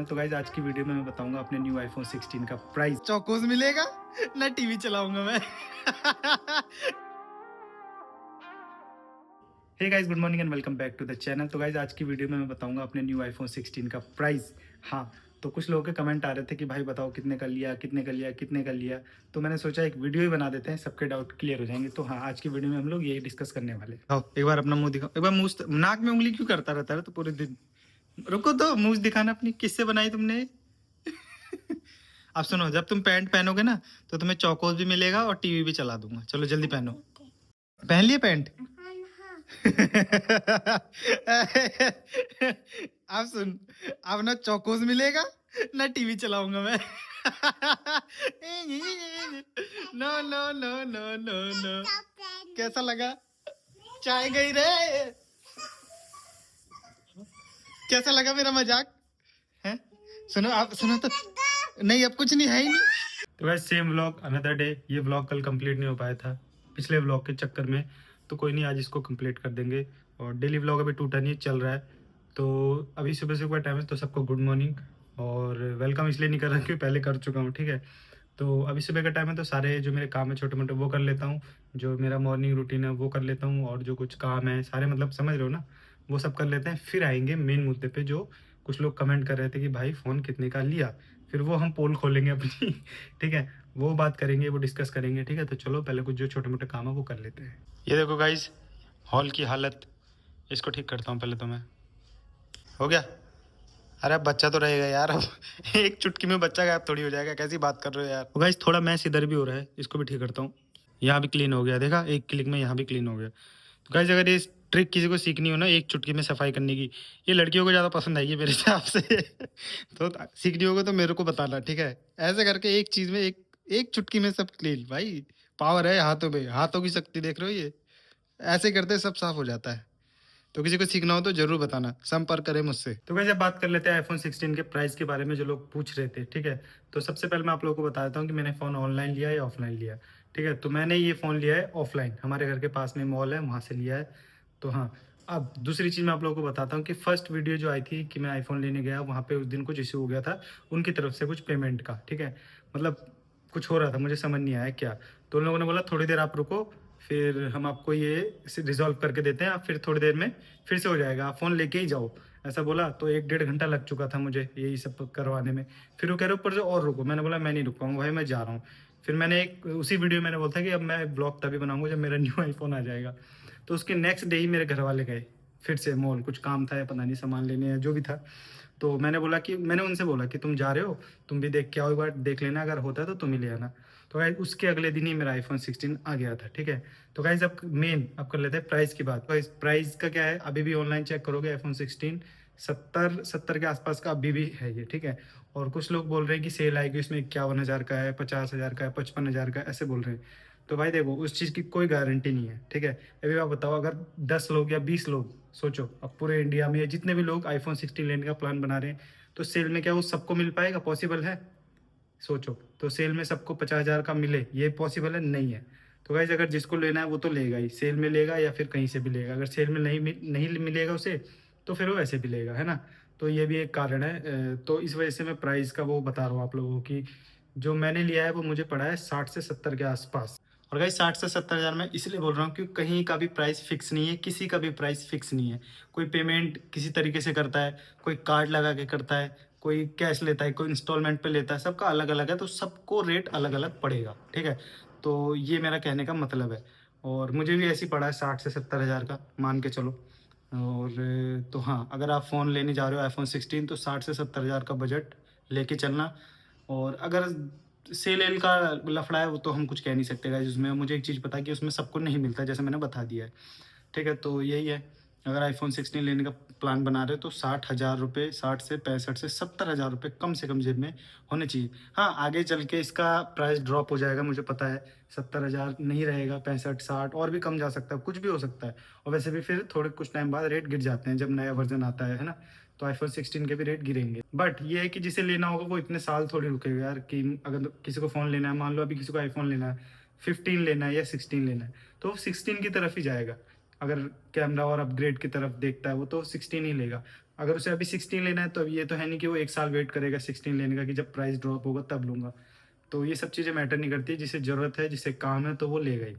तो गाइज आज की वीडियो में मैं बताऊंगा अपने न्यू आईफोन 16 का प्राइस। चौकोस मिलेगा ना, टीवी चलाऊंगा मैं। Hey guys, good morning and welcome back to the channel. तो गाइज आज की वीडियो में मैं बताऊंगा अपने न्यू आईफोन 16 का प्राइस। हाँ, तो कुछ लोगों के कमेंट आ रहे थे कि भाई बताओ कितने का लिया, कितने का लिया, कितने का लिया। तो मैंने सोचा एक वीडियो ही बना देते हैं, सबके डाउट क्लियर हो जाएंगे। तो हाँ, आज की वीडियो में हम लोग यही डिस्कस करने वाले हैं। आओ एक बार अपना मुंह दिखाओ, एक बार मुंह नाक में उंगली क्यों करता रहता है तो पूरे दिन। रुको तो मुंह दिखाना अपनी, किससे बनाई तुमने? अब सुनो, जब तुम पैंट पहनोगे ना तो तुम्हें चौकोस भी मिलेगा और टीवी भी चला दूंगा। चलो जल्दी पहनो। पहन लिए पैंट? अब सुन, अब ना चौकोस मिलेगा ना टीवी चलाऊंगा मैं। No no no no no no. कैसा लगा? चाय गई रे। कैसा लगा मेरा मजाक है? सुनो, आप सुनो तो। नहीं, अब कुछ नहीं है ही नहीं। तो वैसे सेम व्लॉग अनदर डे। ये व्लॉग कल कंप्लीट नहीं हो पाया था पिछले व्लॉग के चक्कर में, तो कोई नहीं, आज इसको कंप्लीट कर देंगे। और डेली व्लॉग अभी टूटा नहीं, चल रहा है। तो अभी सुबह सुबह टाइम है, तो सबको गुड मॉर्निंग और वेलकम इसलिए नहीं कर रहा क्योंकि पहले कर चुका हूँ, ठीक है। तो अभी सुबह का टाइम है, तो सारे जो मेरे काम है छोटे मोटे वो कर लेता हूँ। जो मेरा मॉर्निंग रूटीन है वो कर लेता हूँ, और जो कुछ काम है सारे, मतलब समझ रहे हो ना, वो सब कर लेते हैं। फिर आएंगे मेन मुद्दे पे, जो कुछ लोग कमेंट कर रहे थे कि भाई फ़ोन कितने का लिया। फिर वो हम पोल खोलेंगे अपनी। ठीक है, वो बात करेंगे, वो डिस्कस करेंगे, ठीक है। तो चलो पहले कुछ जो छोटे मोटे काम है वो कर लेते हैं। ये देखो गाइज, हॉल की हालत, इसको ठीक करता हूँ पहले तो मैं। हो गया? अरे अब बच्चा तो रहेगा यार, अब एक चुटकी में बच्चा गायब थोड़ी हो जाएगा, कैसी बात कर रहे हो यार। तो गाइस थोड़ा मैस इधर भी हो रहा है, इसको भी ठीक करता हूँ। यहाँ भी क्लीन हो गया, देखा, एक क्लिक में यहाँ भी क्लीन हो गया। तो गाइस अगर ये ट्रिक किसी को सीखनी हो ना, एक चुटकी में सफाई करने की, ये लड़कियों को ज़्यादा पसंद आएगी मेरे हिसाब से। तो सीखनी होगा तो मेरे को बताना, ठीक है। ऐसे करके एक चीज़ में एक एक चुटकी में सब क्लीन। भाई पावर है हाथों में, हाथों की शक्ति देख रहे हो ये, ऐसे करते सब साफ हो जाता है। तो किसी को सीखना हो तो जरूर बताना, संपर्क करें मुझसे। तो वैसे बात कर लेते हैं आईफोन 16 के प्राइस के बारे में, जो लोग पूछ रहे थे, ठीक है। तो सबसे पहले मैं आप लोगों को बता देता हूँ कि मैंने फ़ोन ऑनलाइन लिया या ऑफलाइन लिया, ठीक है। तो मैंने ये फ़ोन लिया है ऑफलाइन, हमारे घर के पास में मॉल है, वहाँ से लिया है। तो हाँ, अब दूसरी चीज़ मैं आप लोगों को बताता हूँ कि फर्स्ट वीडियो जो आई थी कि मैं आईफोन लेने गया, वहाँ पे उस दिन कुछ इशू हो गया था उनकी तरफ से, कुछ पेमेंट का, ठीक है। मतलब कुछ हो रहा था, मुझे समझ नहीं आया क्या। तो उन लोगों ने बोला थोड़ी देर आप रुको, फिर हम आपको ये रिजॉल्व करके देते हैं, आप फिर थोड़ी देर में फिर से हो जाएगा, आप फ़ोन लेके ही जाओ, ऐसा बोला। तो 1-1.5 घंटा लग चुका था मुझे यही सब करवाने में। फिर वो कह रहे ऊपर से और रुको, मैंने बोला मैं नहीं रुक पाऊंगा भाई, मैं जा रहा हूँ। फिर मैंने एक उसी वीडियो में मैंने बोला था कि अब मैं ब्लॉग तभी बनाऊंगा जब मेरा न्यू आईफोन आ जाएगा। तो उसके नेक्स्ट डे ही मेरे घर वाले गए फिर से मॉल, कुछ काम था या पता नहीं, सामान लेने या जो भी था। तो मैंने उनसे बोला कि तुम जा रहे हो, तुम भी देख के आओ, एक बार देख लेना, अगर होता है तो तुम ही ले आना। तो गाइज उसके अगले दिन ही मेरा आईफोन 16 आ गया था, ठीक है। तो गाइज अब कर लेते हैं प्राइस की बात। तो प्राइस का क्या है, अभी भी ऑनलाइन चेक करोगे आईफोन 16 70 के आसपास का अभी भी है ये, ठीक है। और कुछ लोग बोल रहे हैं कि सेल आएगी, इसमें 51,000 का है, 50,000 का है, 55,000 का, ऐसे बोल रहे हैं। तो भाई देखो, उस चीज़ की कोई गारंटी नहीं है, ठीक है। अभी आप बताओ, अगर 10 लोग या 20 लोग, सोचो अब पूरे इंडिया में जितने भी लोग आईफोन 16 लेने का प्लान बना रहे हैं, तो सेल में क्या वो सबको मिल पाएगा? पॉसिबल है? सोचो, तो सेल में सबको 50,000 का मिले, ये पॉसिबल है? नहीं है। तो गाइज अगर जिसको लेना है वो तो लेगा ही, सेल में लेगा या फिर कहीं से भी लेगा। अगर सेल में नहीं मिलेगा उसे, तो फिर वो ऐसे भी लेगा, है ना। तो ये भी एक कारण है। तो इस वजह से मैं प्राइस का वो बता रहा हूँ आप लोगों की। जो मैंने लिया है वो मुझे पड़ा है 60 से 70 के आसपास। और गाइस 60 से 70 हज़ार मैं इसलिए बोल रहा हूँ क्योंकि कहीं का भी प्राइस फिक्स नहीं है, किसी का भी प्राइस फिक्स नहीं है। कोई पेमेंट किसी तरीके से करता है, कोई कार्ड लगा के करता है, कोई कैश लेता है, कोई इंस्टॉलमेंट पे लेता है, सबका अलग अलग है, तो सबको रेट अलग अलग पड़ेगा, ठीक है। तो ये मेरा कहने का मतलब है। और मुझे भी ऐसी पड़ा है 60 से 70 हज़ार का, मान के चलो। और तो हाँ, अगर आप फ़ोन लेने जा रहे हो आईफोन 16 तो 60 से 70 हज़ार का बजट लेके चलना। और अगर सेल एल का लफड़ा है वो तो हम कुछ कह नहीं सकते गाइस उसमें। मुझे एक चीज़ पता है कि उसमें सबको नहीं मिलता, जैसे मैंने बता दिया है, ठीक है। तो यही है, अगर आईफोन 16 लेने का प्लान बना रहे हो तो 60 हज़ार रुपये, 60 से 65 से 70 हज़ार रुपये कम से कम जेब में होने चाहिए। हाँ, आगे चल के इसका प्राइस ड्रॉप हो जाएगा, मुझे पता है। 70 हज़ार नहीं रहेगा, 65-60 और भी कम जा सकता है, कुछ भी हो सकता है। और वैसे भी फिर थोड़े कुछ टाइम बाद रेट गिर जाते हैं जब नया वर्जन आता है ना। तो आईफोन 16 के भी रेट गिरेंगे। बट ये है कि जिसे लेना होगा वो इतने साल थोड़ी रुकेगा यार। कि अगर किसी को फ़ोन लेना है, मान लो अभी किसी को आईफोन लेना है, 15 लेना है या 16 लेना है, तो वो 16 की तरफ ही जाएगा। अगर कैमरा और अपग्रेड की तरफ देखता है वो तो 16 ही लेगा। अगर उसे अभी 16 लेना है तो ये तो है नहीं कि वो 1 साल वेट करेगा 16 लेने का कि जब प्राइस ड्रॉप होगा तब लूँगा। तो ये सब चीज़ें मैटर नहीं करती, जिसे ज़रूरत है, जिसे काम है तो वो लेगा ही।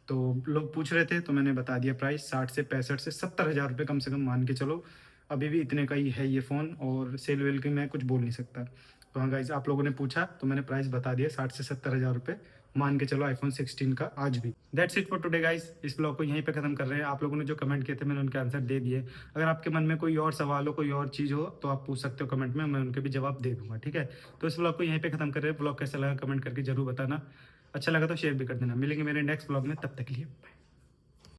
तो लोग पूछ रहे थे तो मैंने बता दिया प्राइस 60 से 65 से 70 हज़ार रुपये कम से कम मान के चलो। अभी भी इतने का ही है ये फ़ोन, और सेल वेल की मैं कुछ बोल नहीं सकता। तो हाँ गाइस, आप लोगों ने पूछा तो मैंने प्राइस बता दिया, 60 से 70 हज़ार रुपये मान के चलो आईफोन 16 का आज भी। That's it for today guys, इस ब्लॉग को यहीं पे खत्म कर रहे हैं। आप लोगों ने जो कमेंट किए थे मैंने उनके आंसर दे दिए। अगर आपके मन में कोई और सवाल हो, कोई और चीज़ हो तो आप पूछ सकते हो कमेंट में, मैं उनके भी जवाब दे दूंगा, ठीक है। तो इस ब्लॉग को यहीं पे खत्म कर रहे हैं। ब्लॉग कैसा लगा कमेंट करके जरूर बताना, अच्छा लगा तो शेयर भी कर देना। मिलेंगे मेरे नेक्स्ट ब्लॉग में, तब तक के लिए बाय।